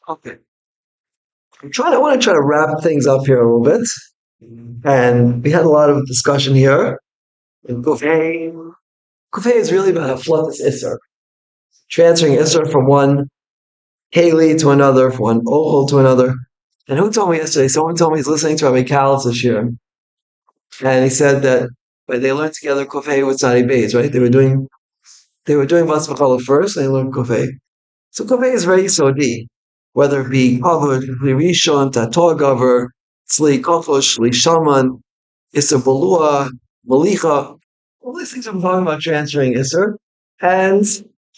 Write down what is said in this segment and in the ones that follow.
Okay. I want to try to wrap things up here a little bit. And we had a lot of discussion here. And Kufay is really about a flood Isser, transferring Isser from one Haley to another, from one Ochel to another. And who told me yesterday? Someone told me he's listening to Rabbi Kalis this year. And he said that when they learned together Kufay with Tzadi Beis, right? They were doing Vas V'Chala first, and they learned Kufay. So Kufay is very sodi, whether it be Kavod, Li Rishon, Tator Gover, Tzli Kofosh, Li Shaman, Isser Balua, Malicha. All these things are talking about transferring Isser. And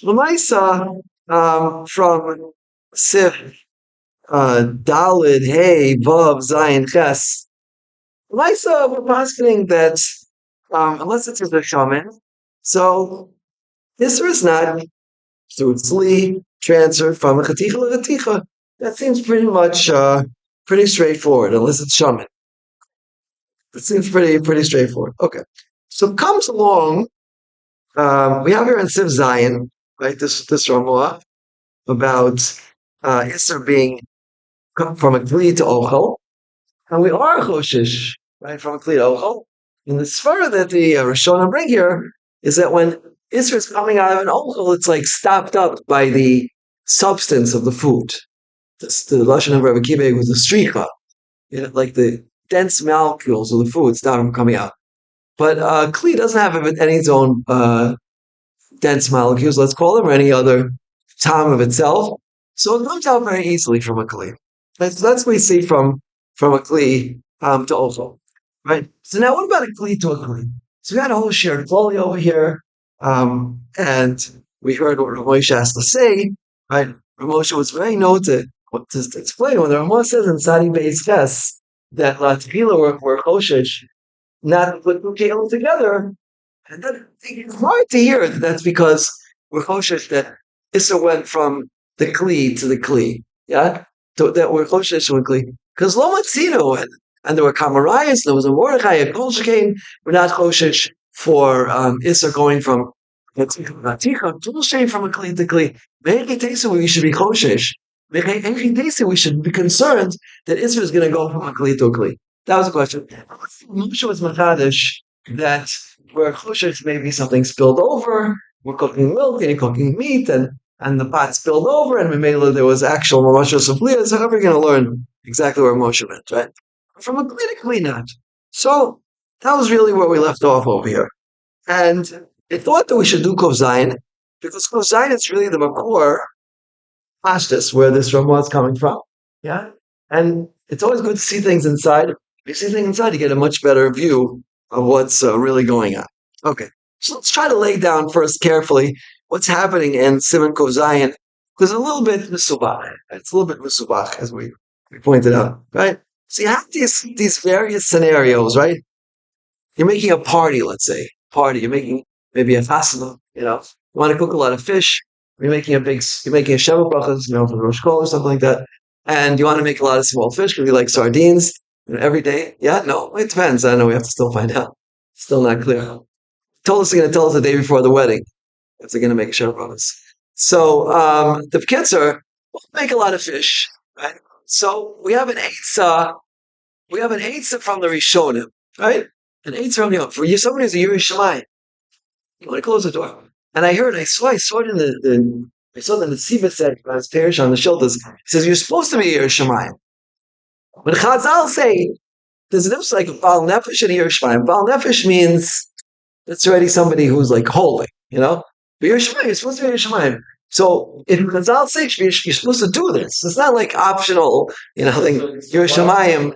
Lamaisa, from Sif, Dalid, Hey, Vav, Zayin, Ches. Lamaisa, we're positing that, unless it's a shaman, so Isser is not through Tzli, transferred from a Chaticha to Chaticha. That seems pretty much pretty straightforward, unless it's shaman. It seems pretty straightforward. Okay. So comes along, we have here in Siv Zion, right, this Ramah about Isser being from a Kli to Ochel, and we are Choshish, right, from a Kli to Ochel. And the Svara that the Rishonim bring here is that when Isser is coming out of an Ochel, it's like stopped up by the substance of the food. The Lashon of Rabbi Kibbeh was the stricha, like the dense molecules of the food stop from coming out. But Kli doesn't have any its own dense molecules, let's call them, or any other time of itself. So it comes out very easily from a Kli. That's what we see from a Kli to Ochel. Right? So now what about a Kli to a Kli? So we had a whole shared Klali over here, and we heard what Rav Moshe has to say, right? Rav Moshe was very noted to explain when the Ramah says in Sadi Beis Ches that La Tefillah were Choshesh, not to put two kelim together. And then it's hard to hear that that's because we're choshesh that Issa went from the Kli to the Kli. Yeah? That we're choshesh from the Kli. Because Lo Matzino, and there were Kamarayas, there was a Mordechai, a Kol Shekain, we're not choshesh for Issa going from Raticha, Tulshay from a Kli to Kli. Me'eki Tesa, we should be choshesh. Me'eki Tesa, we should be concerned that Issa is going to go from a Kli to a Kli. That was the question. Moshe was Machadish that where choshesh maybe something spilled over, we're cooking milk and you're cooking meat, and the pot spilled over, and Mimela there was actual Mamashah Safliya, so how are we going to learn exactly where Moshe went, right? From a clinically not. So that was really where we left off over here. And I thought that we should do Kov Zayin, because Kov Zayin is really the Makor Pashtus, where this Ramah is coming from. Yeah? And it's always good to see things inside. If you see things inside, you get a much better view of what's really going on. Okay, so let's try to lay down first carefully what's happening in Simon Kov Zayin, because a little bit misubach. It's a little bit misubach, as we pointed out, right? So you have these various scenarios, right? You're making a party, let's say. Party. You're making maybe a festival, You want to cook a lot of fish. You're making a Sheva Brachas, for the Rosh Kol or something like that. And you want to make a lot of small fish because you like sardines every day. Yeah? No, it depends. I don't know. We have to still find out. Still not clear. Told us they're going to tell us the day before the wedding if they're going to make a Sheva Brachas. So the Ketzer will make a lot of fish, right? So we have an Eitzah. We have an Eitzah from the Rishonim, right? An Eitzah from the for you. Somebody who's a Yoreh Shamayim. You want to close the door. And I saw it in I saw that the Siva said, when I was parish on the shoulders, he says, you're supposed to be Yoreh Shamayim. When Chazal say, there's a difference like Baal Nefesh and Yoreh Shamayim. Baal Nefesh means that's already somebody who's like holy, But Yoreh Shamayim, you're supposed to be Yoreh Shamayim. So if Chazal says you're supposed to do this, it's not like optional, thing. Yoreh Shamayim.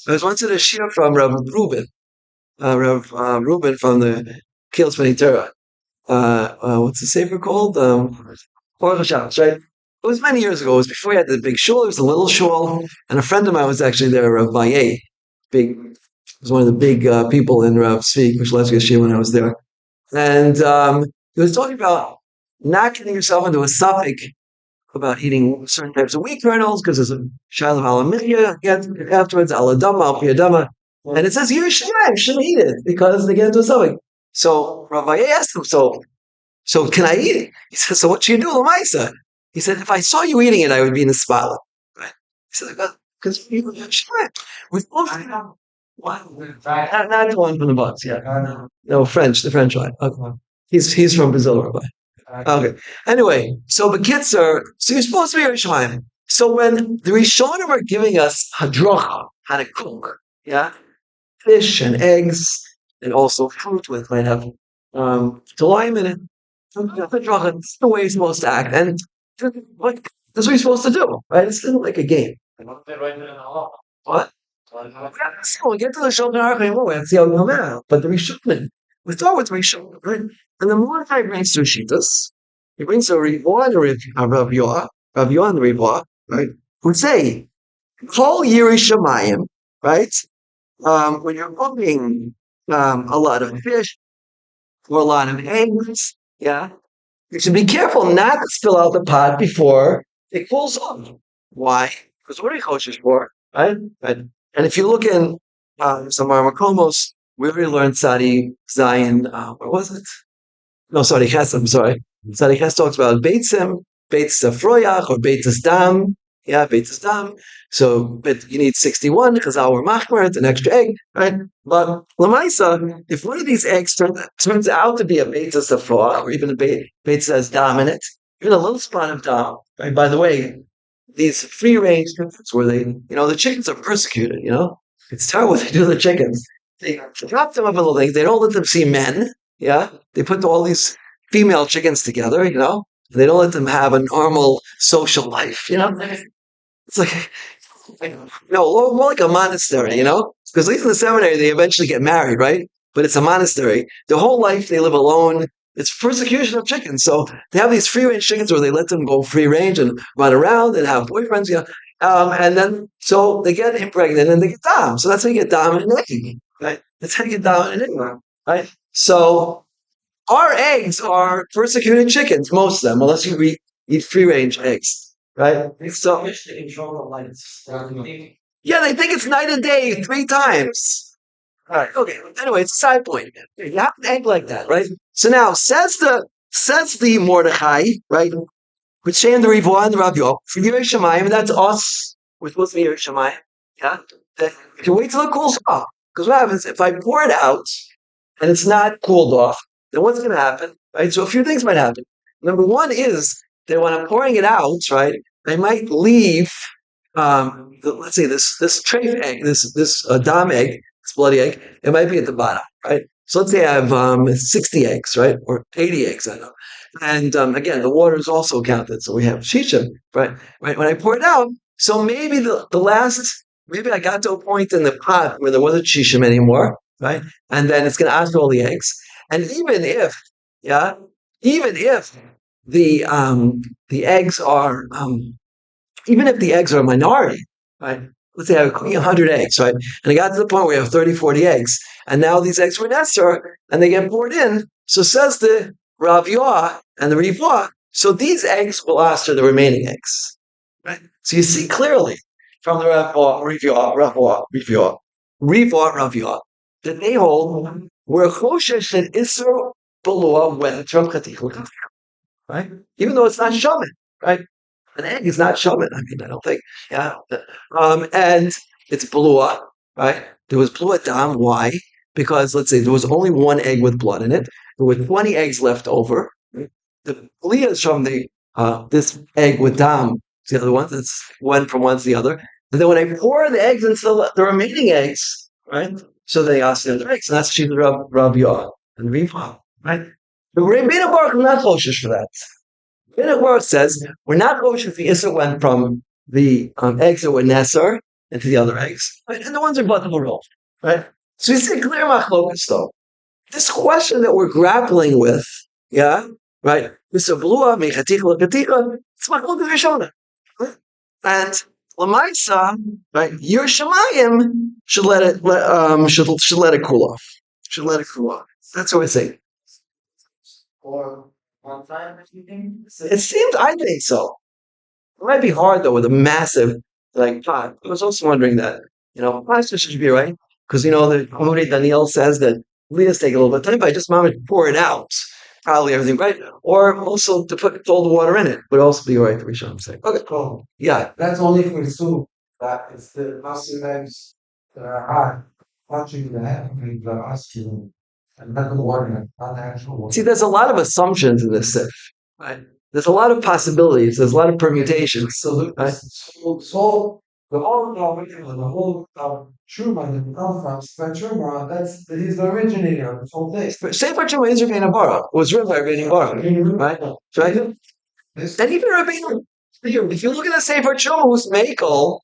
I was once at a shir from Rav Reuben, Reuben from the Kils Benitera. What's the sefer called? Aruch Shabbos, right? It was many years ago. It was before he had the big shul. It was a little shul, and a friend of mine was actually there, Rav Vaye. Was one of the big people in Rav Tzvi Kushlevsky shir when I was there, and he was talking about not getting yourself into a suffix about eating certain types of wheat kernels because there's a shaila of alamichya afterwards, aladama, al-piyadama, and it says Yoreh Shamayim shouldn't eat it because they get into a suffix. So Rav Vaye asked him, so can I eat it? He said, so what should you do, Lamaisa? He said, if I saw you eating it, I would be in the spotlight. Because we're supposed to. Not the one from the box, yeah. No, French, the French one. Okay. He's from Brazil, Rabbi. Okay. Anyway, so Bekitzer, so you're supposed to be Yerushalayim. So when the Rishonim are giving us hadracha, how to cook, yeah, fish and eggs, and also fruit with might have lime in it. Hadracha, it's the way you're supposed to act, and like that's what you're supposed to do, right? It's not like a game. What? So we get to the Shulchan Aruch anymore. We have to see how we come out. But the Rishonim, we start with Rishonim, right? And the Mordechai brings two shitas. He brings a Rivua and a Rav Yoah, and the Rivua, right? Who say, Kol Yiri Shemayim, right? When you're cooking a lot of fish or a lot of eggs, yeah, you should be careful not to spill out the pot before it cools off. Why? Because what are you kosher for? Right? Right? And if you look in some Makomos, we already learned Sadi Zion, what was it? No, sorry, Ches, I'm sorry. Sadi Ches talks about Beitzim, Beitz Froyach, or Beitz's Dam. Yeah, Beitz's Dam. So, but you need 61 because our machmer, it's an extra egg, right? But Lamaisa, if one of these eggs turns out to be a Beitz's Froyach, or even a Beitz's has Dam in it, even a little spot of Dam, right? By the way, these free range chickens where the chickens are persecuted, it's terrible what they do to the chickens. They drop them up in little things. They don't let them see men. Yeah. They put all these female chickens together, they don't let them have a normal social life, It's like, more like a monastery, because at least in the seminary, they eventually get married, right? But it's a monastery. Their whole life, they live alone. It's persecution of chickens. So they have these free range chickens where they let them go free range and run around and have boyfriends, and then so they get impregnated and they get dam. So that's how you get dam in an egg, right? That's how you get dam in an egg, right? So our eggs are persecuted chickens, most of them, unless you eat free range eggs, right? So yeah, they think it's night and day 3 times. All right. Okay. Anyway, it's a side point. You have an egg like that, right? So now says the Mordechai, right? With Shem the Rivua and the Rav Yoah for Yerei Shemayim, and that's us. We're supposed to be Yerei Shemayim. Yeah. That you can wait till it cools off. Because what happens if I pour it out and it's not cooled off? Then what's going to happen? Right. So a few things might happen. Number one is that when I'm pouring it out, right, I might leave. Let's say this treif egg, this dam egg, this bloody egg, it might be at the bottom, right? So let's say I have 60 eggs, right, or 80 eggs, I know. And again, the water is also counted, so we have shishim, right? Right. When I pour it out, so maybe the last, maybe I got to a point in the pot where there wasn't shishim anymore, right? And then it's going to ask all the eggs, and yeah, even if the eggs are even if the eggs are a minority, right? Let's say I was cooking 100 eggs, right? And I got to the point where I have 30, 40 eggs. And now these eggs were necessary and they get poured in. So says the Rav Yoah and the Rivua, so these eggs will answer the remaining eggs, right? So you see clearly from the Rav Yoah, that they hold where Choshesh and Isser Balua went from Chatichel, right? Even though it's not shaman, right? An egg is not shaman. I mean, I don't think. Yeah. And it's blua, right? There was blua dam. Why? Because let's say there was only one egg with blood in it. There were 20 eggs left over. Right? The Beliyos from the this egg with dam, the other one. That's one from one to the other. And then when I pour the eggs into the remaining eggs, right? So they ask the other eggs, and that's the Rav Yoah and Riva, right? The Rebbeinu Baruch is not kosher for that. It says we're not kosher if the Issa went from the eggs that were Nesser into the other eggs, right? And the ones are buttonable roll, right? So you see clear machlokas though. This question that we're grappling with, yeah, right? Mr. Blua, Mechatika, Lakatika, it's machlokas Rishona. And Lamaisa, right? Your Shemayim should let it should let it cool off. Should let it cool off. That's what we're saying. Or one time, if you think? It seems, I think so. It might be hard though with a massive pot. I was also wondering that, pasta should be right because the Amori Daniel says that leaders take a little bit of time, but I just want to pour it out, probably everything right, or also to put all the water in it would also be all right. The Rishon saying, okay, cool. Yeah, That's only for soup. that it's the muscle legs that are high, touching the head, the muscular, and not the water, not the actual water. See, there's a lot of assumptions in this sif, right? There's a lot of possibilities. There's a lot of permutations. So, right? So the whole the whole Truma that we come from, Truma, that's he's the originator of this whole thing. Sefer Truma is Rabbeinu Baruch. It was written by Rabbeinu Baruch, right? Right? And even Rabbeinu, if you look at the Sefer Truma, who's Makel,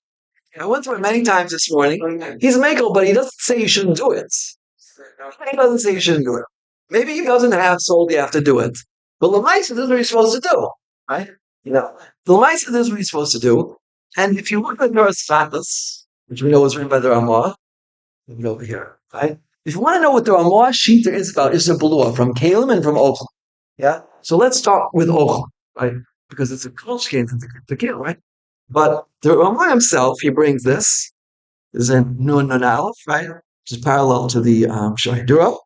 I went through it many times this morning. He's Makel, but he doesn't say you shouldn't do it. He doesn't say you shouldn't do it. Maybe he doesn't have sold you have to do it. But Lamaisa, this is what you're supposed to do. Right? The Lamaisa, this is what you're supposed to do. And if you look at the Fathas, which we know was written by the Ramah, over here, right? If you want to know what the Ramah Shita is about, it's a Beliyos from Kalim and from Ochel. Yeah? So let's start with Ochel, right? Because it's a close game to the Kalim, right? But the Ramah himself, he brings this, is in Nun Nun Aleph, right? Which is parallel to the Shahidura.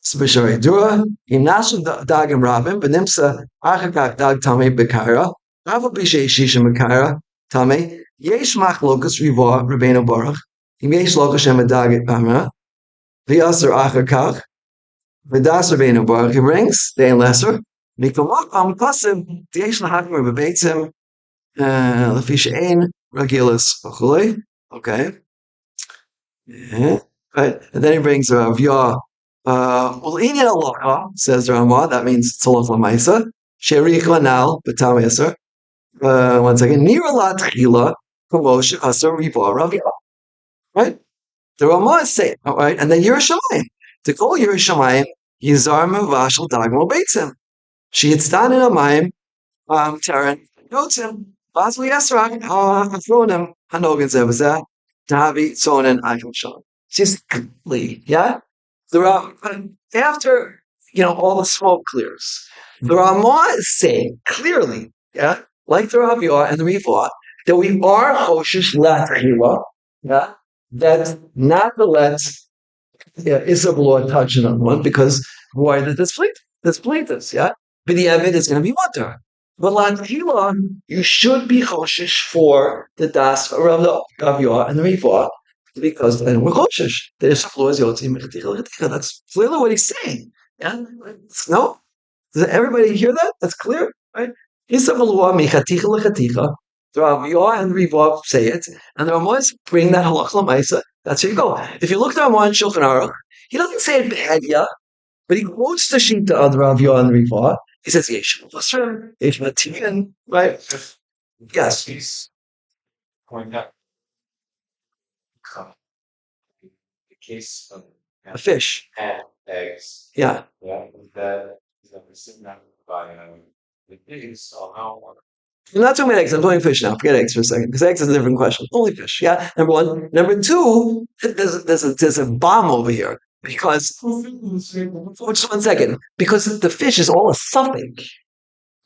B'Shahidura, Imnasu Dagim Rabim, Benimsa Achakak Dag Tame Bekaira, Rafa Bishay Shisha Bekaira, Tame, Yesh Mach Locus Riva, Rabbeinu Baruch, Yesh Locus Shema Dagit Amra, Vyasar Achakak, Vidas Rabbeinu Baruch, he brings, they in lesser, Mikamak Pasim, Yesh Lahakim Rebbetzim, Lafisha Ein, Ragilis, okay. Yeah. Right. And then he brings Rav Yah. Well, Inyan Aloha, says Ramah, that means Tzolot Lamaisa. Sherich Lanal, Batam Eser. One second. Nira La Tchila, Kamosh, Asar Riva, Rav Yah. Right? The Ramah is saying, all right, and then Yerushalayim. To call Yerushalayim, Yizar Mevashal Dagmo Beitzim. She had started in Amayim, Terran, Yotzim, Basli Esrak, Afronim, Hanogan Zevazah, Davi, Sonen, Eichel Shon. She's clearly, yeah? After, all the smoke clears, the Ramah is saying clearly, yeah, like the Rav Yah and the Rivah, that we are Choshish Latchila, yeah, that not to let Isabel touch another one, because why did this plaintiffs, yeah? But the Evid is going to be water. But Latchila, you should be Choshish for the Das of Rav Yah and the Rivah, because and we're cautious. That's clearly what he's saying. Yeah? No? Does everybody hear that? That's clear, right? The Rav Yah and Rivav say it, and the Ramaz bring that halach lamaisa. That's where you go. If you look at the Ramah and Shulchan Aruch, he doesn't say it b'hedya, but he quotes the Shita of the Rav Yah and Rivav. He says yesh v'srim, yesh v'tikin, right? Yes. He's going out. The case of a fish and eggs. Yeah. Yeah. That is that by the pigs. So how? I'm not talking about eggs. I'm talking fish now. Forget eggs for a second, because eggs is a different question. Only fish. Yeah. Number one. Number two. There's a bomb over here because. Just 1 second. Because the fish is all a suffix.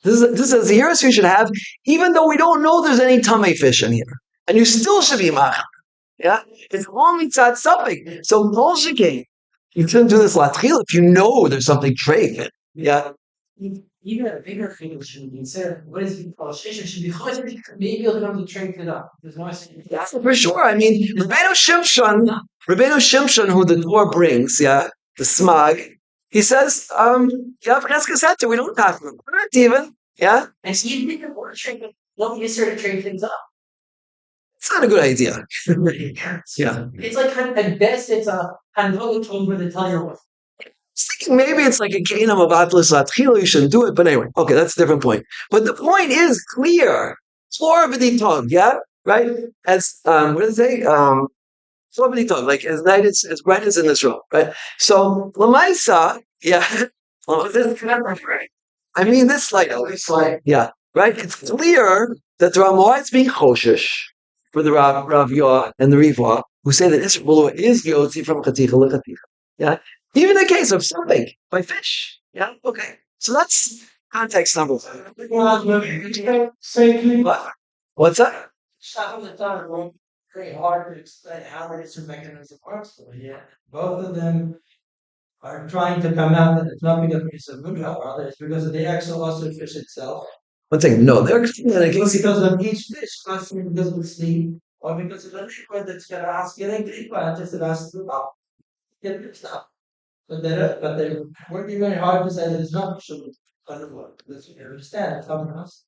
This is a zeros you should have, even though we don't know there's any tummy fish in here, and you still should be machal. Yeah, it's all mitzad suffix. So Bolshevik, you shouldn't do this latchil if you know there's something treif. Yeah. Even a bigger thing should be considered. What is it called? Shisha should be maybe you'll come to treif it up. There's no. Yeah, for sure. I mean, Rabbeinu Shimshon, who the Torah brings, yeah, the smag. He says, yeah, we don't have them. We're not even, yeah. And so you think of more treif. Don't you sort of treif things up? It's not a good idea. Yeah. It's like at best it's a handvogatov where they tell you what. Maybe it's like a kingdom of atlas latchila, you shouldn't do it, but anyway, okay, that's a different point. But the point is clear. Flora v'ditov, yeah? Right? As what does it say? Flora v'ditov, like as bright as in this room, right? So Lamaisa, yeah. I mean this slide, yeah, right? It's clear that the Ramah is being choshesh for the Rav Yah and the Rivah, who say that Isra is Yotzi from Chaticha L'Chaticha. Yeah? Even in the case of something, by fish. Yeah? Okay. So that's context number one. What's that? Very hard to explain how it is to mechanism works. Yeah. Both of them are trying to come out that it's not because it's a mudra, rather it's because of the actual also fish itself. 1 second. No, they're because of each fish, because of the sleep. or because it's a liquid that's going to ask you anything, but just it asks you about get your stuff. But they're working very hard to say that it's not true. Because you understand it's something else.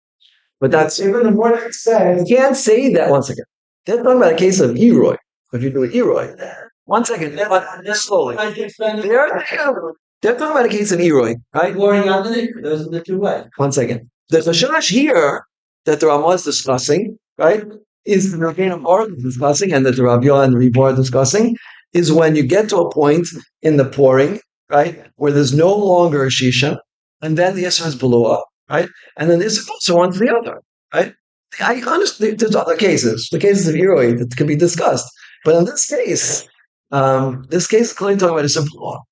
But that's even the more they say. You can't say that. One second. They're talking about a case of Eroi. If you do an Eroi. One second. Just slowly. They're talking about a case of Eroi, right? Pouring out the liquor. Those are the two ways. One second. The Chashash here that the Ramah is discussing, right, is the Rabbeinu Baruch is discussing, and that the Rabbi and the Rebbe are discussing, is when you get to a point in the pouring, right, where there's no longer a shisha, and then the Yisra is below, right, and then this also one to the other, right. I understand there's other cases, the cases of Eroi that can be discussed, but in this case is clearly talking about a simple law.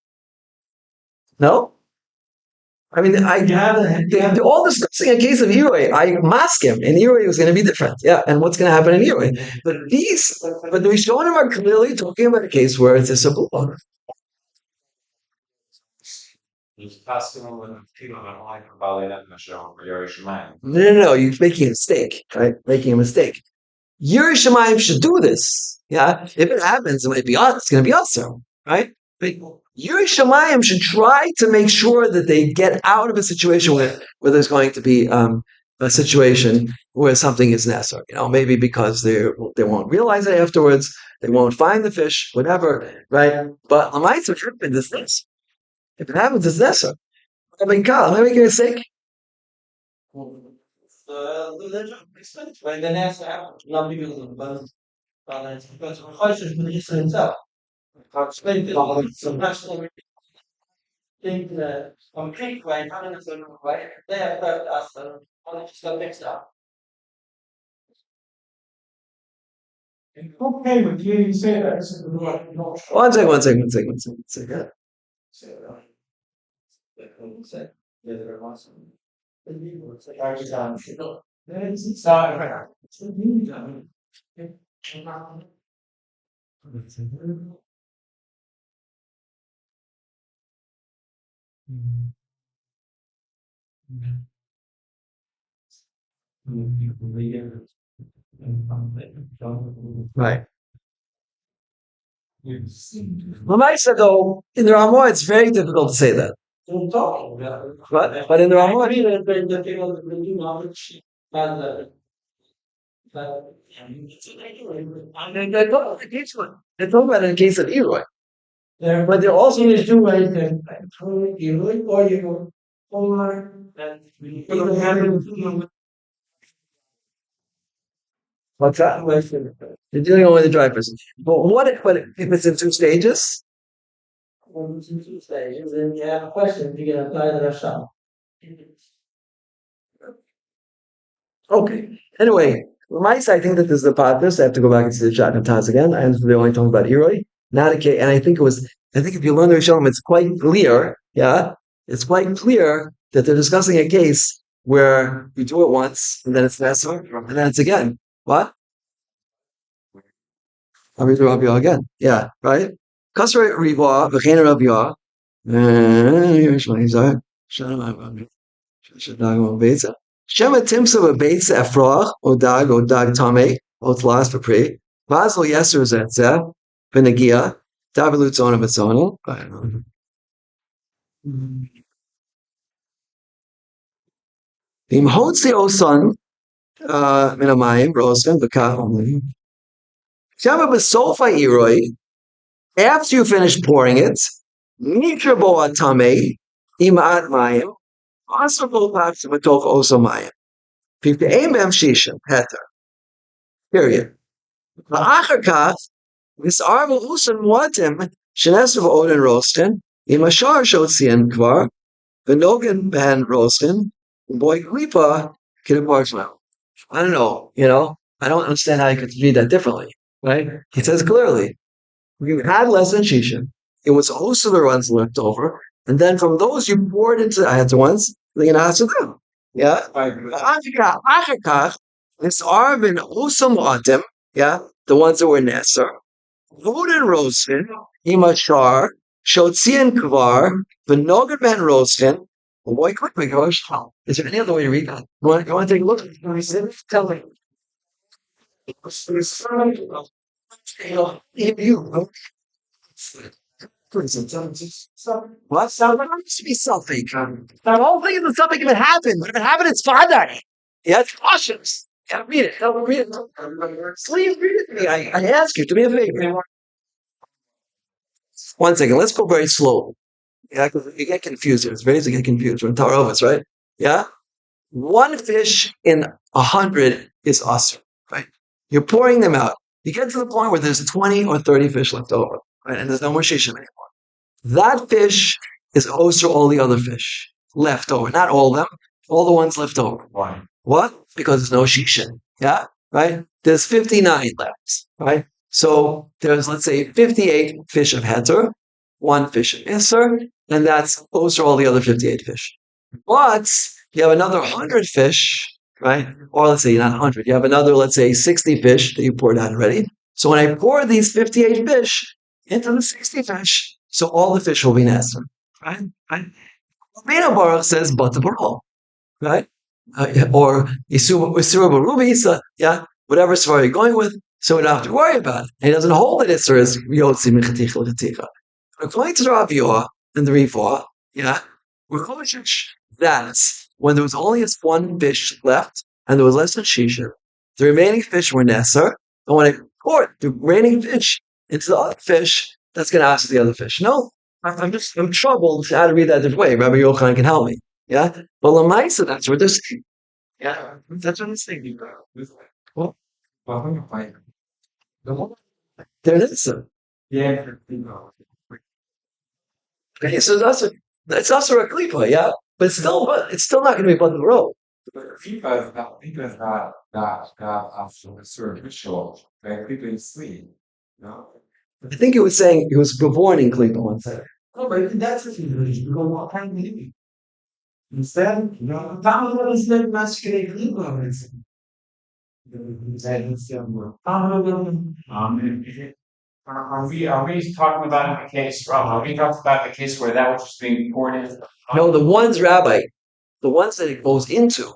No? I mean, they're all discussing a case of Yoreh. I mask him, and Yoreh was going to be different. Yeah, and what's going to happen in Yoreh? But the Rishonim are clearly talking about a case where it's a simple law. No, you're making a mistake, right? Making a mistake. Yoreh Shemayim should do this. Yeah, if it happens, it might be us. It's going to be us, right? But Yoreh Shemayim should try to make sure that they get out of a situation where there's going to be a situation where something is necessary. Maybe because they won't realize it afterwards, they won't find the fish, whatever, right? But what happens is this. If it happens, it's necessary. I mean, Carl, am I making a mistake? When the next not because of but it's because of choices with himself. Explain to some national think that on Creek way, having a certain way, they have left us and just got mixed up. Okay, but you say that. One second, one second, one second, one second, one second. Say that. Say. Yeah, they're awesome. Right. Lamaisa, though, in the Ramah, it's very difficult to say that. But in the Ramah, they're talking about in the case of Eroi. But they're also in two ways. Eroi or you or what's that? You're dealing with the dry person. But if it's in two stages? When it's in two stages, then you have a question, you can apply the Rasham. Okay. Anyway, Mice, I think that this is the part. This I have to go back and see the chat and Taz again. I understand they're only talking about Eroi, not a case. And I think it was. I think if you learn the Rishonim, it's quite clear. Yeah, it's quite clear that they're discussing a case where you do it once and then it's Nesser and then it's again. What? I'll read the Rabbi again. Yeah, right. Kasra Riva v'chein Rabbi. Shema timsa v'beitza efrach o dag tame o tlas v'pri v'azlo yeser zetzeh v'negia davilut zona v'zona. V'imhotzi osan min hamayim rosten v'kach omlim. Shema b'sofa iroi. After you finish pouring it, mitra bo atame imat mayim. Asafol paps v'toch oso mayim. Pip'eimem shisha heter. Period. V'achar kach v's'arvu usan muatim shenesu v'odin rosten imashar shotzian kvar v'nogen ben rosten boy klipa kidapar. I don't know, I don't understand how you could read that differently, right? He says clearly, you had less than shisha. It was also the ones left over, and then from those you poured into I had the ones the to them. Yeah. Achakach, this arvin usam atim. Yeah, the ones that were nesser. Voted roasted. Imashar. Shotzian kvar. V'nogan ben roasted. Boy, quick, gosh. Is there any other way to read that? You want to take a look? Tell me. You, what? Sound like to be something. The whole thing is a something if it happened. But if it happened, it's Friday. Yeah, it's cautious. Yeah, read it. Tell me, read it. Please read it to me. I ask you, do me a favor. One second. Let's go very slow. Yeah, because you get confused here. It's very easy to get confused. We're in Tarovas, right? Yeah? One fish in 100 is awesome, right? You're pouring them out. You get to the point where there's 20 or 30 fish left over, right? And there's no more shishim anymore. That fish is also all the other fish left over. Not all of them, all the ones left over. Why? What? Because there's no shishin. Yeah? Right? There's 59 left, right? So there's, let's say, 58 fish of heter, one fish of isser, and that's also all the other 58 fish. But you have another 100 fish, right? Or let's say not 100. You have another, let's say, 60 fish that you poured out already. So when I pour these 58 fish into the 60 fish, so all the fish will be nested, right? Right? Bina Baruch says, but the baral, right? Or Isura Barubi, so, yeah, whatever svar you're going with, so we don't have to worry about it. And he doesn't hold that Isra is Yotzi Mechatich L'Chaticha. According to the Rav Yoreh and the Rivah, yeah, we're cautious that when there was only this one fish left and there was less than shisha, the remaining fish were nesser, and when I poured the remaining fish into the other fish, that's going to ask the other fish. No, I'm troubled how to read that different way. Rabbi Yochanan can help me. Yeah, but Lamaisa, that's what they're saying. Yeah, that's what I'm saying. Well, they're nesser. Yeah. Okay, so that's also a klipa, yeah, but it's still not going to be above the road. I think he was saying he was born in klipa one second. No, but that's what you go walk around with me. Instead, no, Pamela is not masculine klipa. Are we talking about the case? Are we talking about the case where that was just being poured in? No, the ones rabbi, the ones that it goes into,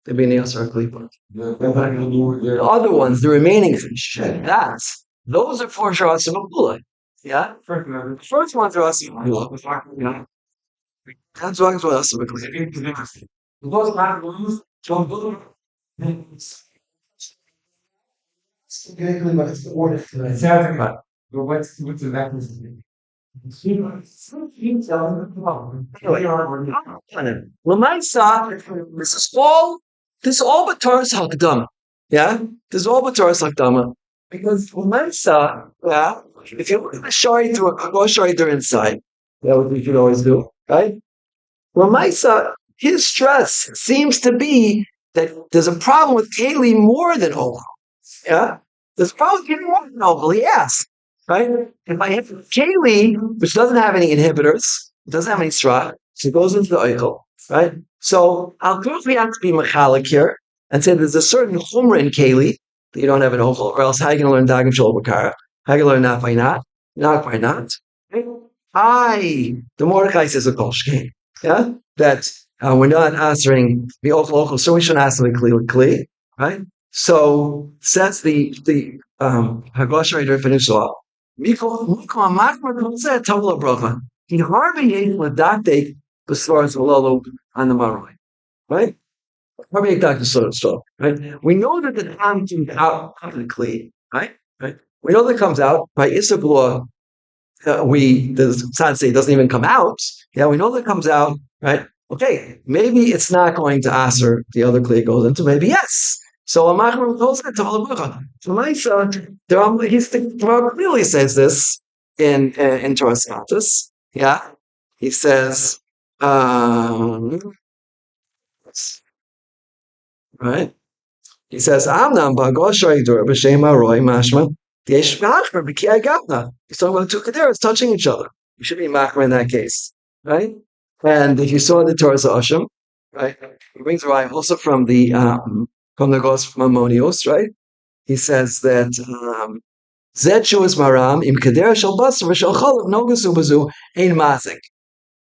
the binios are klipa. The other ones, the remaining fish, that's those are for sharasim abula. Yeah, the first ones are asim abula. Yeah, that's what asim abula. Those not lose, don't do. Technically, but it's the order. Exactly. But what's the mechanism? Anyway, this is all but Taurus Hakdama. Yeah? This is all but Taurus Hakdama. Because Lamaisa, yeah, if you look at the Shari through a Go Shari through inside, that's what we should always do, right? Lamaisa, his stress seems to be that there's a problem with Kaylee more than Ola. Yeah? There's a problem with getting more than Ola, yes. Right? If I have Kaylee, which doesn't have any inhibitors, it doesn't have any strat, so it goes into the oikel, right? So I'll quickly have to be mechalik here and say there's a certain chumra in Kaylee that you don't have an oikel, or else how are you going to learn dagim shol bakara? How are you going to learn not by not? The Mordechai says a kolshke, yeah, that we're not answering the oikel, so we shouldn't answer the kli, right? So says the Hagosh Raider Fenusah. Miko Makmar Kose Tavla Brocha. He hardly ate Ladate Besvaras Ololo on the Maroi. Right? Hardly ate Dr. Soda. Right? We know that the time comes out publicly. Right? Right? We know that it comes out by Isabla. The Tzad say it doesn't even come out. Yeah, we know that it comes out. Right? Okay, maybe it's not going to answer the other Kli it goes into. Maybe yes. So Amachar goes into Olabucha. So Maisa, the Rav clearly says this in Torah Skatus. Yeah, he says, right. He says, Amnam Bagoshay Dur B'Shem Aroi Mashma Yesh Machmer B'Ki Agatna. He's talking about two Kederas touching each other. You should be Machmer in that case, right? And if you saw the Torah Asham, right, he brings a rhyme also from the Gos Mammonios, right? He says that Zetshu is maram im kader shel basar v'shel chalav nogus ubazu ein mazik.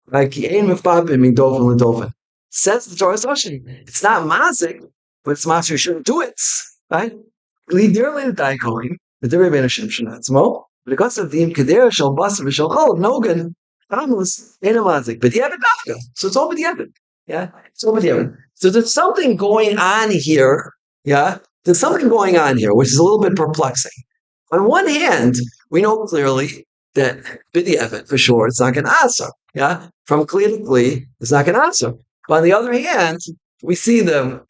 Like he ein mefapim min dofen l'dofen. Says the Torah Soshin, it's not mazik, but it's mazik you shouldn't do it, right? Gliderly the daikoin, the derivation of Shimshon Atzmo, because of the Imkader Shal Basar Vishal Chol, Nogan, Amos, Enamazik, but the Dafka. So it's all with the Yeah, it's all with the So there's something going on here. Yeah, there's something going on here, which is a little bit perplexing. On one hand, we know clearly that B'di'evet, for sure, it's not going to answer. Yeah, from Kli to Kli, it's not going to answer. But on the other hand, we see the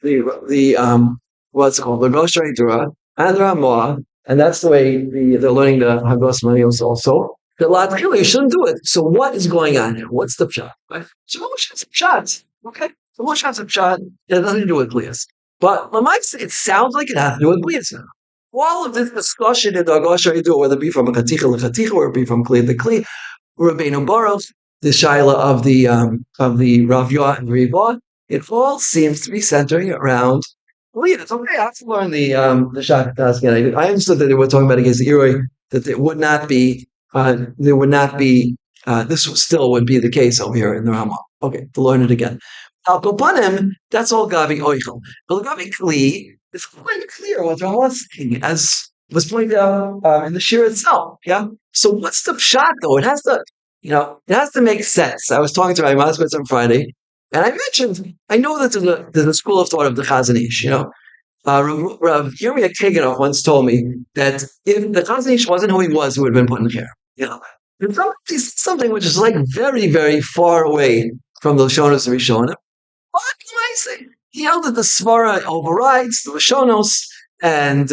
what's it called, the Rosh Dura and the Ramah, and that's the way they're learning the Hagos Manios also. The Latchila, you shouldn't do it. So what is going on here? What's the pshat? Right? So Moshe has a pshat. Okay, so Moshe has a pshat. It has nothing to do with Blias. But it sounds like it has to do with Blias. All of this discussion in the Hagos Dura, whether it be from a Chaticha to Chaticha or it be from Kli to Kli, Rabbeinu Baruch, the Shaila of the Rav Yah and Riva, it all seems to be centering around believe it's okay. I have to learn the Shach again. I understood that they were talking about against the Yoreh, that it would not be there would not be this still would be the case over here in the Ramah. Okay, to learn it again. Al Kopanim, that's all Gavi Oichel. But Gavi Kli, it's quite clear what Ramah was saying, as was pointed out in the Shir itself. Yeah. So what's the pshat though? It has to, it has to make sense. I was talking to my Moskowitz on Friday, and I mentioned, I know that there's a school of thought of the Chazon Ish, Rav Yirmiyah Kaganov once told me that if the Chazon Ish wasn't who he was, he would have been put in care. There's something which is like very, very far away from the Lashonos and Rishonim. What can I say? He held that the Svara overrides the Lashonos, and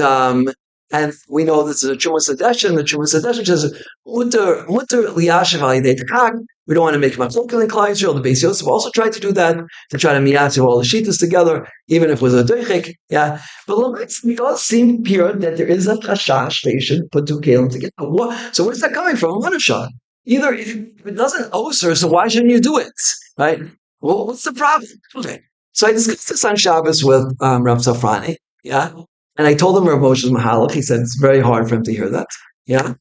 we know this is a Chumas Adeshin. The Chumas Adeshin says mutter liyashiv alidei tekak. We don't want to make machlokel in Klal Yisrael. The Beis Yosef also tried to do that, to try to miyatzir all the shitas together, even if it was a doichik. Yeah, but it does seem pure that there is a chashash that you should put two kelim together. So where's that coming from? What a shot. Either if it doesn't osir, so why shouldn't you do it? Right? Well, what's the problem? Okay. So I discussed this on Shabbos with Rav Safrani. Yeah. And I told him Rav Moshe's Mahalach. He said it's very hard for him to hear that. Yeah.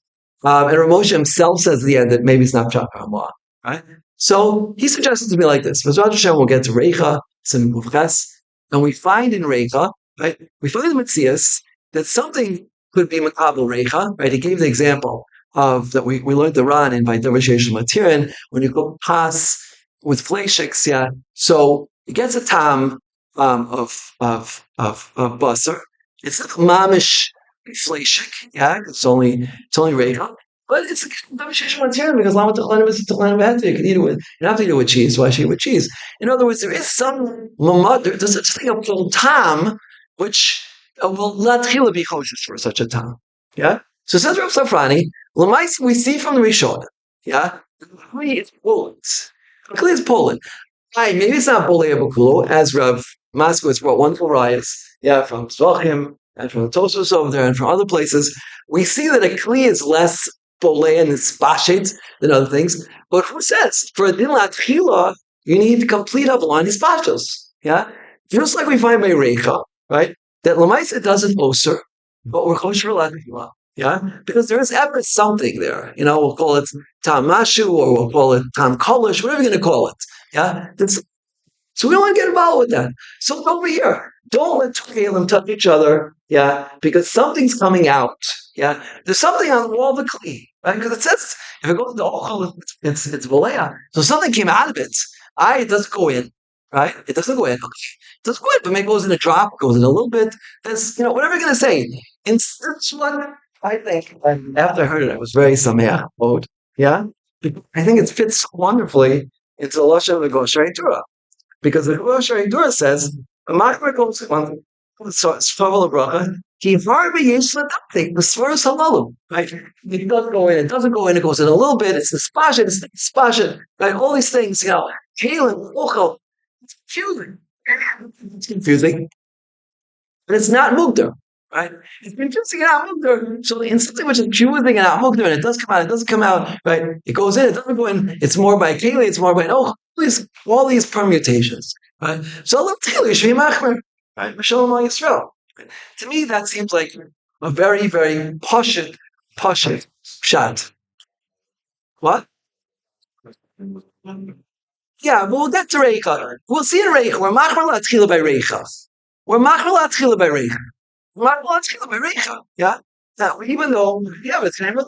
And Rav Moshe himself says at the end that maybe it's not Pshat Ramah. Right? So he suggested to me like this. Bezrat Hashem, we'll get to Reicha, some Mufches, and we find in Reicha, right? We find in Metzias that something could be Makabel Reicha, right? He gave the example of that we learned the Ran in by Dervish Matirin when you go pass with fleishiks, yeah. So it gets a tam of basar. It's not mamish fleishik, yeah. It's only reicha, but it's a because lama tachlanim is tachlanim you can eat it with. You don't have to eat it with cheese. Why should you eat it with cheese? In other words, there is some lamad. There's such a thing called tam, which will not be choshes for such a tam. Yeah. So says Rav Safrani, Lamais we see from the Rishon, yeah, it's bullets. Clearly it's Poland. Right, maybe it's not Bolei Abukulo, as Rav Moskowitz brought wonderful riots, yeah, from Tzvachim and from the Tosos over there and from other places. We see that a Kli is less Bolei and Spashit than other things. But who says for a Din Latchila, you need to complete up line Spashos? Yeah? Just like we find by Reicha, right? That Lamaisa doesn't osir, but we're kosher Latchila. Yeah, because there is ever something there. We'll call it Tam Mashu or we'll call it Tam Kolish, whatever you're going to call it. Yeah, so we don't want to get involved with that. So over here, don't let two Kalim touch each other. Yeah, because something's coming out. Yeah, there's something on the wall of the Kli, right? Because it says if it goes to Ochel, it's Volea. So something came out of it. It doesn't go in, right? It doesn't go in. Okay. It doesn't go in, but maybe it goes in a drop, goes in a little bit. That's whatever you're going to say. In this one. I think after I heard it, I was very sameach mode. Yeah, I think it fits wonderfully into the lashon of the Gosher Dura, because the Gosher Dura says, "Machmer goes on Sfavel Bracha. He hardly yesh l'dafik the svarus halalu." Right? It doesn't go in. It doesn't go in. It goes in a little bit. It's the spashin. It's the spashin. Right? All these things. Kalim, ochel. It's confusing. It's confusing, but it's not mugdar. Right? It's confusing and out mugdar. So in something which is confusing and out mugdar, and it does come out, it doesn't come out, right? It goes in, it doesn't go in. It's more by keli, it's more by all these permutations, right? So let Taylor should be machmer, right? Mashallah Yisrael. To me, that seems like a very, very poshut shot. What? Yeah, we'll get to Reicha. We'll see in Reicha. We're machmer latchila by Reicha. We're machmer latchila by Reicha. Yeah. Now, even though, yeah, but it's kind of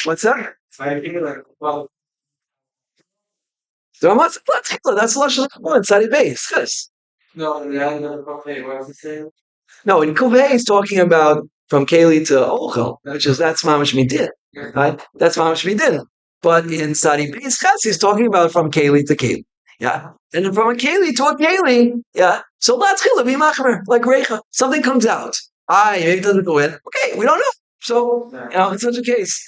what's that? So that's Lashon Hakamoa inside the base. Yes. No, in Kuvay he's talking about from Keli to Ochel, which is that's Mamash Midin, right? That's Mamash Midin. But in Sadi Beis Ches, he's talking about from Keli to Keli. Yeah. And then from a Keli to a Keli, yeah. So let's be machmer, like Recha. Something comes out. Maybe it doesn't go in. Okay, we don't know. So, in such a case.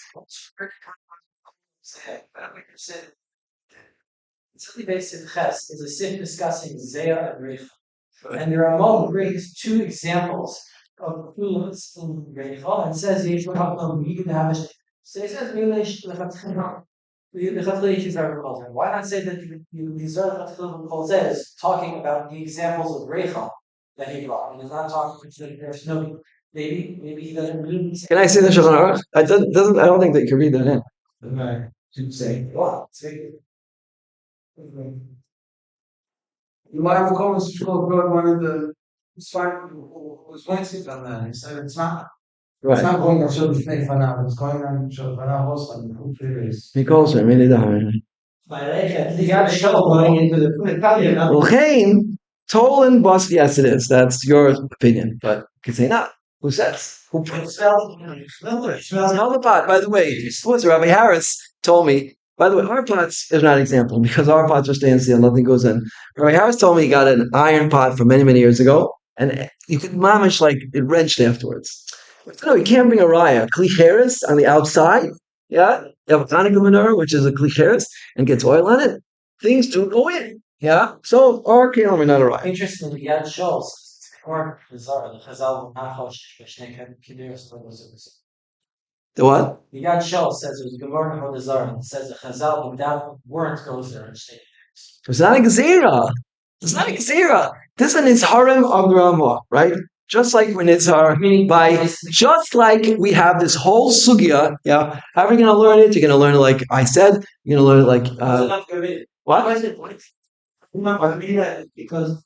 Simply based in Ches is a sif discussing Deah and Recha. And there are among brings two examples of Ulas in Recha and says Yeshua you can have it. So it says Milish why not say that you deserve is talking about the examples of Recha that he brought, and it's not talking that there's no maybe he doesn't mean. Can I say the Shulchan Aruch? I don't think that you can read that in. Okay. Should say wow. You might recall Mr. Shulchan brought one of the was Wednesday on that. He said it's not. Right. It's not going on Shulchan for now. It's going on Shulchan for now also. He calls him. Really, you got to show going into the. Well, Chaim, Tolan bust. Yes, it is. That's your opinion, but you can say not. Who says? Who smell the pot? By the way, Rabbi Harris told me. By the way, our pots is not an example because our pots are stainless steel. Nothing goes in. Rabbi Harris told me he got an iron pot from many years ago, and you could mamish like it wrenched afterwards. But no, you can't bring a raya klicheres on the outside. Yeah, you have a Hanukkah menorah, which is a klicheres, and gets oil on it. Things do go in. Yeah, so our kalim are not a raya. Interestingly, Yad shows or the Chazal will not hosh The what? The Yad Shol says it was Gemara Hodazar and says the Chazal without weren't goes there and stay. It's not a gezerah. It's not a gezerah. This one is harem of the Ramah, right? Just like when it's just like we have this whole sugya, yeah. How are you going to learn it? You're going to learn it like I said. You're going to learn it like what? Because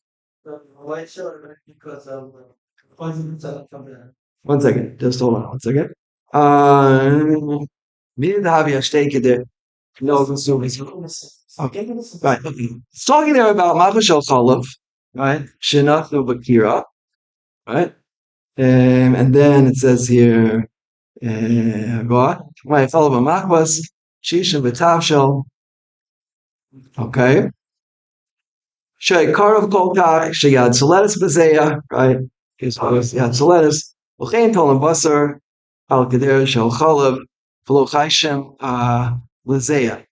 one second, just hold on one second. No, okay. Right. It's talking there about Mavashel Chalav, right? Shinachnu Bakira, right? And then it says here, what? Right, follow by Machwas, Shisha V'Tavshel. Okay. Shay Karov Kolkach, Shayad Soletis Bazeya, right? Here's Yad Soletis. Uchein Tolam Basar, Al Kader Shel Chalav, V'lo Chayshem Lazeya,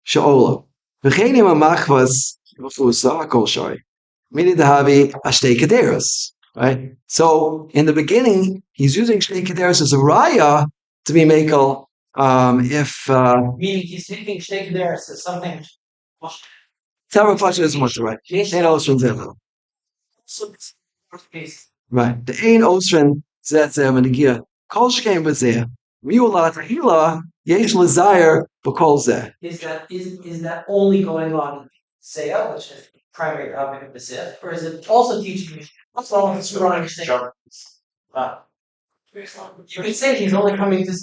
Sha'olam. V'cheinim HaMachwas, V'fusa, HaKol Shari. Midi Dahavi, Ashtei Kaderos. Right? So in the beginning, he's using Shnei Kederos as a raya to be makel. Meaning he's taking Shnei Kederos as something. Sarah Pasha isn't what's right. Ain't Osran Zeh. Right. The Ain Osran Zeh Zeh Menegia. Kol Shkein Bazeh. Miulat Hila Yesh Lazire B'Kol Zeh. Is that only going on in Seah, which is the primary topic of the Sif, or is it also teaching? What's wrong with you could say he's only coming to you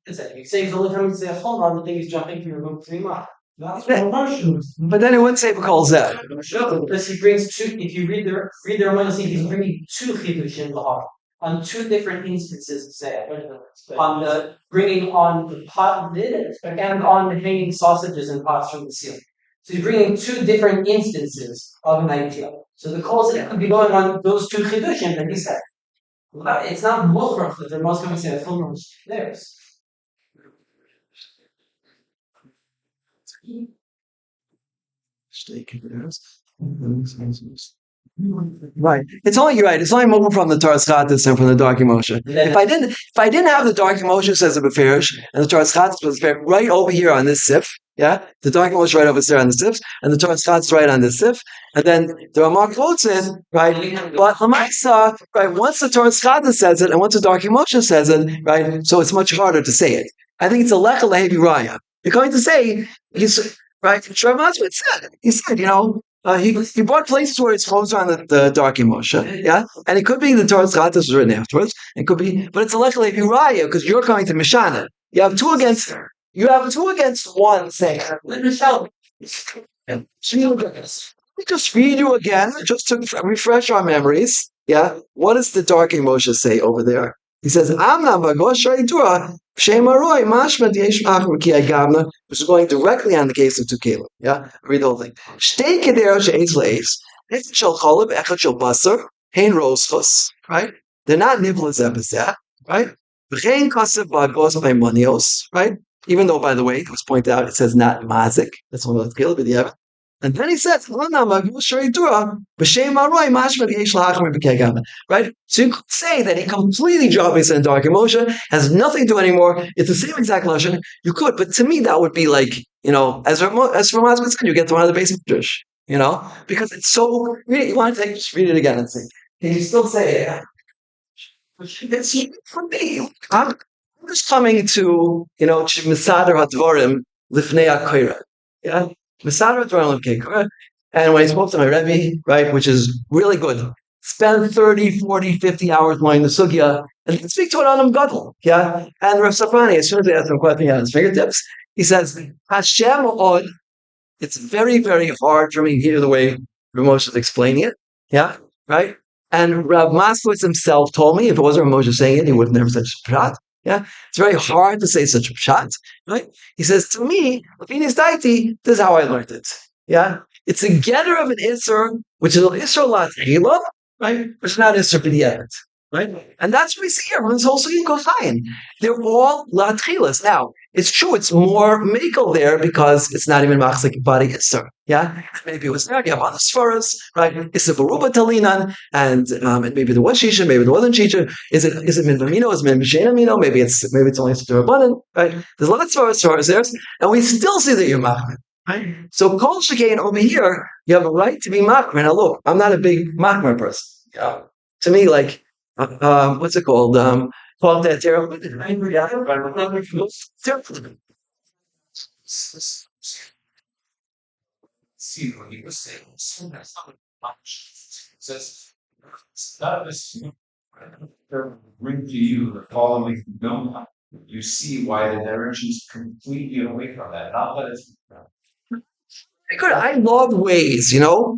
could say he's only coming to say hold on the thing he's jumping through going to Mach. But then it wouldn't say B'Kol Zeh. Because he brings two. If you read the Roman, see he's bringing two chidushim lahar on two different instances. Say on the bringing on the pot and on the hanging sausages and pots from the ceiling. So he's bringing two different instances of an idea. So the calls that could be going on those two chidushim that he said. It's not mochrach that they're most going to say a full theirs. Right. It's only you're right. It's only moving from the Torah's Chatas and from the Dark Moshe. If I didn't have the Dark Moshe says a beferish and the Torah's Chatas was right over here on this sif, yeah, the Dark Moshe right over there on the sif, and the Torah's Chatas right on this sif, and then the Ramah quotes it, right? But Lamaisa, right? Once the Torah's Chatas says it, and once the Dark Moshe says it, right? So it's much harder to say it. I think it's a lecha lehevi raya. You're going to say he's right. Shrav Masvit said he said, He brought places where his clothes are on the Dark Moshe, yeah, and it could be the Torah Chatas was written afterwards. It could be, but it's a luckily Uriah because you're coming to Mishana. You have two against one saying. Let me show. Let me just read you again, just to refresh our memories. Yeah, what does the Dark Moshe say over there? He says, "Amna v'goshay dura Shem Aroi Mashma Diesh Achmer Ki Agavna," which is going directly on the case of Tukela. Yeah, read the whole thing. Shtei Kedera She'ez Le'ez, Echad Shel Cholib, Echad Shel Basar, Hein Roschos. Right? They're not niblas epizeh. Right? V'chein Kasev Bagos Maimonios. Right? Even though, by the way, it was pointed out, it says not mazik. That's one of the Tukela, but yeah. And then he says, right? So you could say that he completely dropped his dark emotion, has nothing to do anymore. It's the same exact lesson. You could, but to me, that would be like, as for Ramaz concerned, you get to one of the basic Jewish, because it's so. You want to just read it again and see. Can you still say it? It's for me. I'm just coming to, Misadar Hadvarim Lifnei Akoira. Yeah. Misadar Hadvarim Lifnei Akoira. And when I spoke to my Rebbe, right, which is really good, spend 30, 40, 50 hours learning the Sugya and speak to an Adam Gadol. Yeah. And Rav Safrani, as soon as they asked him a question on his fingertips, he says, Hashem od, it's very, very hard for me to hear the way Ramosha is explaining it. Yeah. Right. And Rav Maslowitz himself told me if it wasn't Rav Moshe saying it, he would never such a pshat. Yeah, it's very hard to say such a pshat, right? He says to me, Lafinis Daiti, this is how I learned it. Yeah, it's a getter of an Isser, which is an Isser Latchila, right? Which is not Isser B'di'evet, right? And that's what we see here. When this whole Sugi goes fine. They're all Latchilas. Now, it's true, it's more Makel there because it's not even Machzik body Isser. Yeah, maybe it was there. You have other Sfaras, right? It's a Baruba Talinan, and maybe there was Shisha, maybe there wasn't Shisha. Is it Min Vamino? Is it Min Mishen Amino? Maybe it's only Sfaras, right? There's a lot of Sfaras there, and we still see that you're Machmir. Right? So Kol Shekain over here, you have a right to be Machmer. Now look, I'm not a big Machmer person. Yeah. To me, like, what's it called? Paul Tantero. See what he was saying. That's not much. It says, that is bring to you the following don't you see why the direction is completely away from that. Not that it's good. I love ways,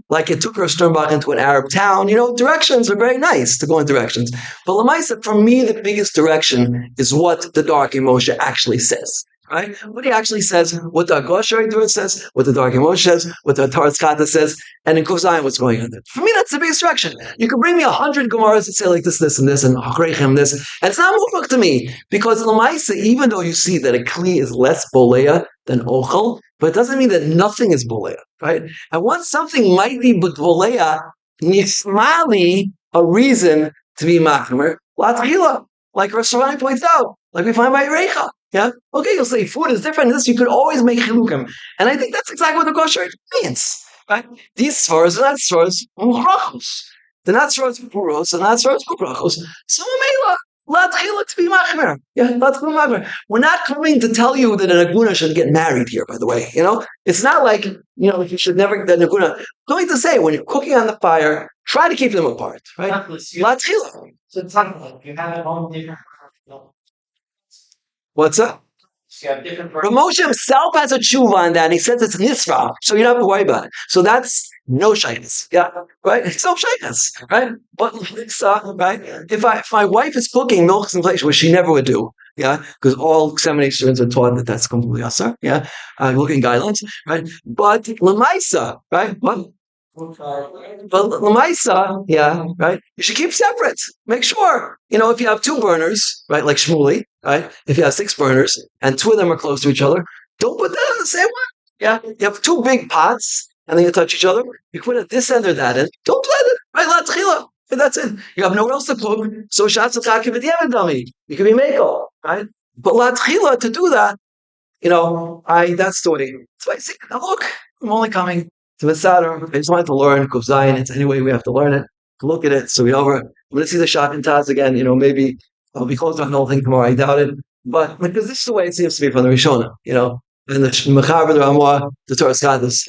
like it took her Sternbach into an Arab town. Directions are very nice to go in directions. But Lamaisa, for me, the biggest direction is what the Dark Moshe actually says. Right? What he actually says, what the Agoshari Dur says, what the Dark Moshe says, what the Taras Kata says, and in Kozayim what's going on there. For me, that's the biggest direction. You can bring me 100 Gemaras and say like this, and this, and Achreichem this, and it's not mufak to me. Because Lamaisa, even though you see that a Kli is less Bolea than Ochel, but it doesn't mean that nothing is Bolea, right? And once something might be Bolea, Nismali, a reason to be Machmer, Latchila, like Rasarani points out, like we find by Reicha. Yeah. Okay, you'll say food is different. This you could always make chilukim, and I think that's exactly what the kosher means. Right? These svaras are not svaras uchrachos. They're not svaras puros. They're not svaras kuprachos. So meila latchila to be machmer. Yeah, latchila machmer. We're not coming to tell you that an aguna should get married here. By the way, it's not like you should never get an aguna. I'm going to say when you're cooking on the fire, try to keep them apart. Right? Latchila. So it's not like you have it all different. What's up? Ramosha himself has a tshuva on that, and he says it's nisra, so you don't have to worry about it. So that's no shyness, yeah, right? It's no shyness, right? But right? If my wife is cooking milk in place, which she never would do, yeah, because all examination students are taught that that's completely asar, yeah, looking guidelines, right? But lemaisa, right? What? But Lamaisa, yeah, right? You should keep separate. Make sure. If you have two burners, right, like Shmuley, right? If you have 6 burners and 2 of them are close to each other, don't put that on the same one. Yeah. You have 2 big pots and then you touch each other. You put it this end or that end. Don't blend it. Right? Latchila. And that's it. You have nowhere else to cook. So Shatzachaki v'diavad dummy. You can be mako, right? But Latchila, to do that, that's the way. So I say, now look, I'm only coming to Masada. I just wanted to learn Kuf Zayin. It's any way we have to learn it, to look at it. So I'm going to see the Shach and Taz again. Maybe I'll be closed on the whole thing tomorrow. I doubt it. But because this is the way it seems to be from the Rishona, and the Mechaber, the Ramah, the Torah Skadas.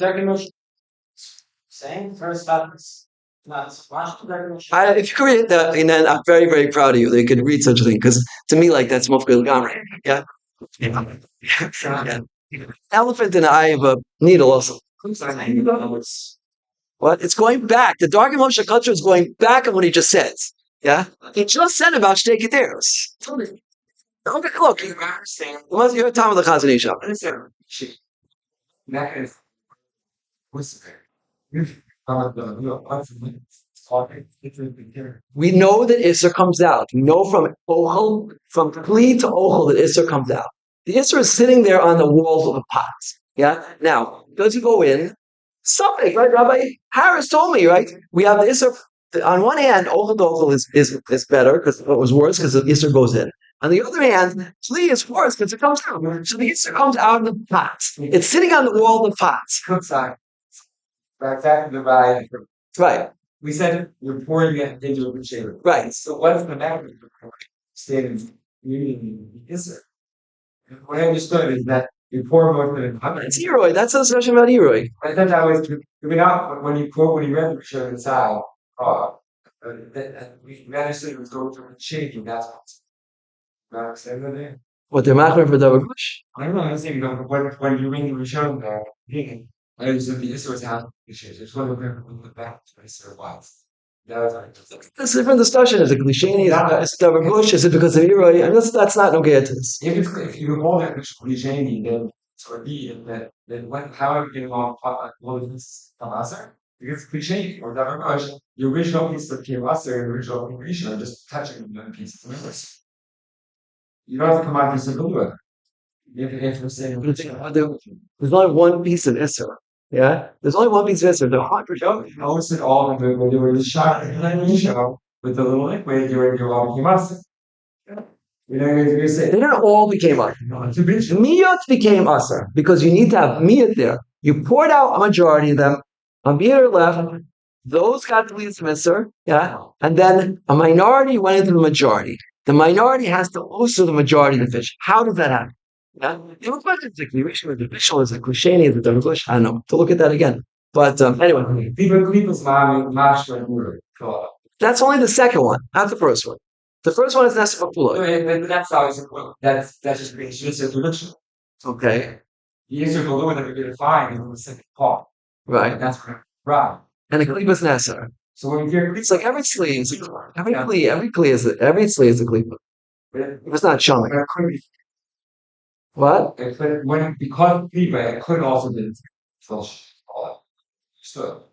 Saying first happens. Not If you could read that, and then I'm very, very proud of you that you could read such a thing, because to me, like, that's mofkil gamri. Yeah. Yeah. Elephant in the eye of a needle also. What? It's going back. The Dark Moshe culture is going back on what he just said. Yeah? He just said about Shtei Keteros. Okay, look. You must hear time of the Chazon Ish. We know that Isser comes out. We know from Ochel, from Kli to Ochel, that Isser comes out. The Isser is sitting there on the walls of the pots. Yeah? Now, does he go in? Something, right? Rabbi Harris told me, right? We have the Isser. On one hand, Ochel to Ochel is better because it was worse because the Isser goes in. On the other hand, Kli is worse because it comes out. So the Isser comes out of the pots. It's sitting on the wall of the pots. Right. We said you're pouring it into a container. Right. So what is the matter state of union is it? What I understood is that you pour more than it's Yoreh. That's a discussion about Yoreh. I thought that was when you read the Rishon inside, we understood it was going through shaking. That's what they're machmer for the Gush. I don't know. I'm saying when you read the Rishon there, I understood the Isser was half issues. It's one of the back to Isser was. That's a different discussion. Is it Glishani? Is it Davar Gush? Is it because of Yoreh? And that's not no get to this. If you hold that Glishani, then it would be that how are you getting along with this Tamasar? Because Glishani or Davar Gush, the original piece of Kivaser and the original Rishon are just touching the pieces. You don't have to come out with a if we're saying there's only one piece of Isser. Yeah? There's only one piece of Isser. The hundred almost at all of them when you were just shot with the little liquid, you're all became us. You know, you're saying they don't all became us. Miyot became usher because you need to have miyot there. You poured out a majority of them. A miyot left. Those got to leave some Isser. Yeah? And then a minority went into the majority. The minority has to also the majority of the fish. How does that happen? Yeah? There were questions like the Vishal is a Klishani, is a Darvish. I don't know. To look at that again. But anyway. That's only the second one, not the first one. The first one is Nasa Papula. That's always that's just being used as tradition. Okay. The answer below that we're going to find in the second part. Right. That's right. And the Klibas Nasa. So when you hear it's like every Kli is every Kli is a Kliba. It's not showing. What? When because Kliba, it could also be false. So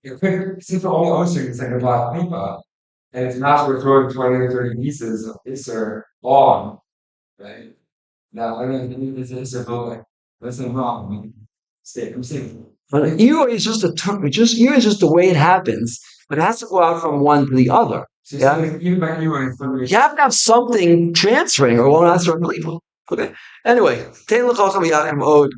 it could since we're only osing the second block Kliba, and it's not we're throwing 20 or 30 pieces of Isser on, right? Now I mean this is a building. That's not wrong. I mean, I'm saying but Yoreh is just a term. Yoreh is just the way it happens, but it has to go out from one to the other. So yeah? You have to have something transferring, or it won't answer unbelievable. Okay. Anyway, Tein l'chacham yachem od.